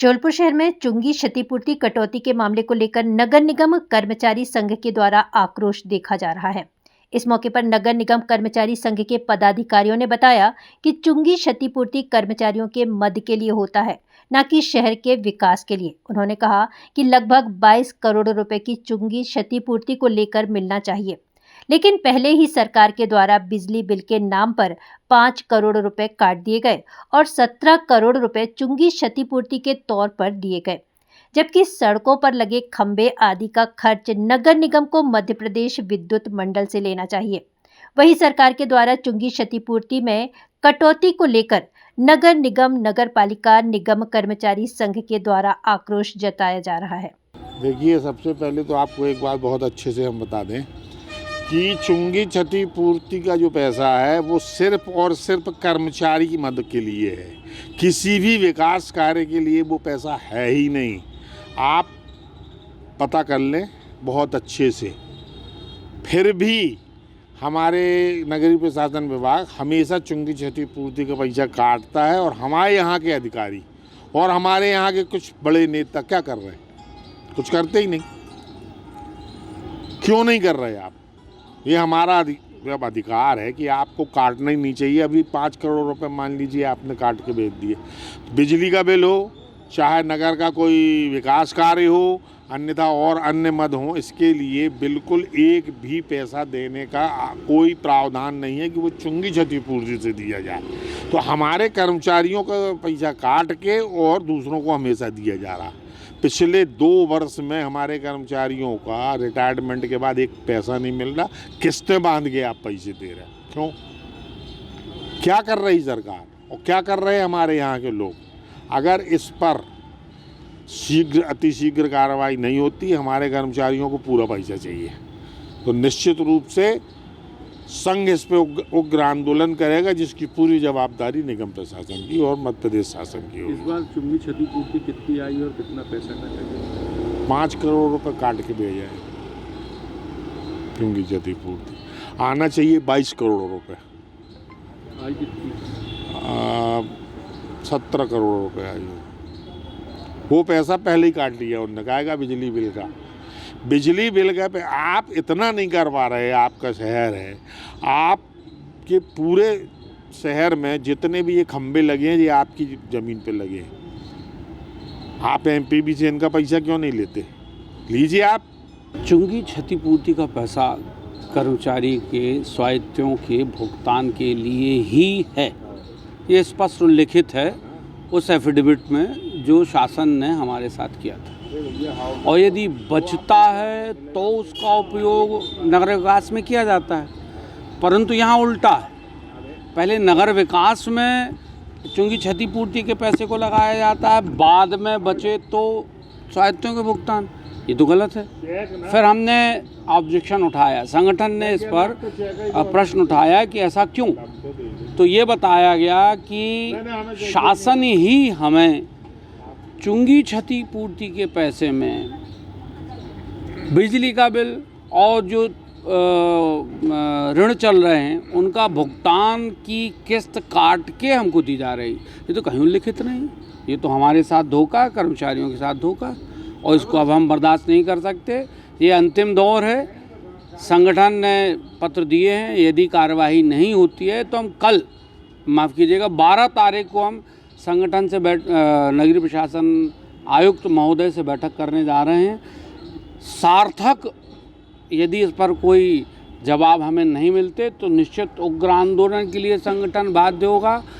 जौलपुर शहर में चुंगी क्षतिपूर्ति कटौती के मामले को लेकर नगर निगम कर्मचारी संघ के द्वारा आक्रोश देखा जा रहा है। इस मौके पर नगर निगम कर्मचारी संघ के पदाधिकारियों ने बताया कि चुंगी क्षतिपूर्ति कर्मचारियों के मद के लिए होता है, न कि शहर के विकास के लिए। उन्होंने कहा कि लगभग 22 करोड़ रुपए की चुंगी क्षतिपूर्ति को लेकर मिलना चाहिए, लेकिन पहले ही सरकार के द्वारा बिजली बिल के नाम पर 5 करोड़ रुपए काट दिए गए और 17 करोड़ रुपए चुंगी क्षतिपूर्ति के तौर पर दिए गए, जबकि सड़कों पर लगे खंबे आदि का खर्च नगर निगम को मध्य प्रदेश विद्युत मंडल से लेना चाहिए। वहीं सरकार के द्वारा चुंगी क्षतिपूर्ति में कटौती को लेकर नगर निगम नगर पालिका निगम कर्मचारी संघ के द्वारा आक्रोश जताया जा रहा है। देखिए, सबसे पहले तो आपको एक बात बहुत अच्छे से हम बता दें कि चुंगी क्षतिपूर्ति का जो पैसा है वो सिर्फ और सिर्फ कर्मचारी की मदद के लिए है। किसी भी विकास कार्य के लिए वो पैसा है ही नहीं। आप पता कर लें बहुत अच्छे से। फिर भी हमारे नगरीय प्रशासन विभाग हमेशा चुंगी क्षतिपूर्ति का पैसा काटता है और हमारे यहाँ के अधिकारी और हमारे यहाँ के कुछ बड़े नेता क्या कर रहे हैं? कुछ करते ही नहीं। क्यों नहीं कर रहे आप? ये हमारा अधिकार है कि आपको काटना ही नहीं चाहिए। अभी 5 करोड़ रुपए मान लीजिए आपने काट के भेज दिए। बिजली का बिल हो, चाहे नगर का कोई विकास कार्य हो, अन्यथा और अन्य मद हो, इसके लिए बिल्कुल एक भी पैसा देने का कोई प्रावधान नहीं है कि वो चुंगी क्षतिपूर्ति से दिया जाए। तो हमारे कर्मचारियों का पैसा काट के और दूसरों को हमेशा दिया जा रहा है। पिछले 2 वर्ष में हमारे कर्मचारियों का रिटायरमेंट के बाद एक पैसा नहीं मिल रहा। किस्तें बांध के आप पैसे दे रहे हैं। क्यों? क्या कर रही सरकार और क्या कर रहे हैं हमारे यहाँ के लोग? अगर इस पर अतिशीघ्र कार्रवाई नहीं होती, हमारे कर्मचारियों को पूरा पैसा चाहिए, तो निश्चित रूप से संघ इस पे उग्र आंदोलन करेगा, जिसकी पूरी जवाबदारी निगम प्रशासन की और मध्य प्रदेश शासन की होगी। इस बार चुंगी क्षतिपूर्ति कितनी आई और कितना पैसा काटा? 5 करोड़ रुपए काट के भेजा है। चुंगी क्षतिपूर्ति आना चाहिए 22 करोड़ रुपए। आई कितनी? 17 करोड़ रुपए आई। वो पैसा पहले ही काट लिया उन्होंने। कहेगा बिजली बिल का पे आप इतना नहीं कर पा रहे। आपका शहर है, आपके पूरे शहर में जितने भी ये खंबे लगे हैं ये आपकी ज़मीन पे लगे हैं। आप एमपीबी से इनका पैसा क्यों नहीं लेते? लीजिए आप। चुंगी क्षतिपूर्ति का पैसा कर्मचारी के स्वायत्तों के भुगतान के लिए ही है। ये स्पष्ट उल्लिखित है उस एफिडेविट में जो शासन ने हमारे साथ किया था। और यदि बचता है तो उसका उपयोग नगर विकास में किया जाता है, परंतु यहाँ उल्टा है। पहले नगर विकास में चुंगी क्षतिपूर्ति के पैसे को लगाया जाता है, बाद में बचे तो स्वायत्तों के भुगतान। ये तो गलत है। फिर हमने ऑब्जेक्शन उठाया, संगठन ने इस पर प्रश्न उठाया कि ऐसा क्यों। तो ये बताया गया कि शासन ही हमें चुंगी क्षतिपूर्ति के पैसे में बिजली का बिल और जो ऋण चल रहे हैं उनका भुगतान की किस्त काट के हमको दी जा रही। ये तो कहीं उल्लिखित नहीं। ये तो हमारे साथ धोखा, कर्मचारियों के साथ धोखा, और इसको अब हम बर्दाश्त नहीं कर सकते। ये अंतिम दौर है। संगठन ने पत्र दिए हैं, यदि कार्यवाही नहीं होती है तो हम कल, माफ़ कीजिएगा, 12 तारीख को हम संगठन से नगरीय प्रशासन आयुक्त महोदय से बैठक करने जा रहे हैं। सार्थक यदि इस पर कोई जवाब हमें नहीं मिलते तो निश्चित उग्र आंदोलन के लिए संगठन बाध्य होगा।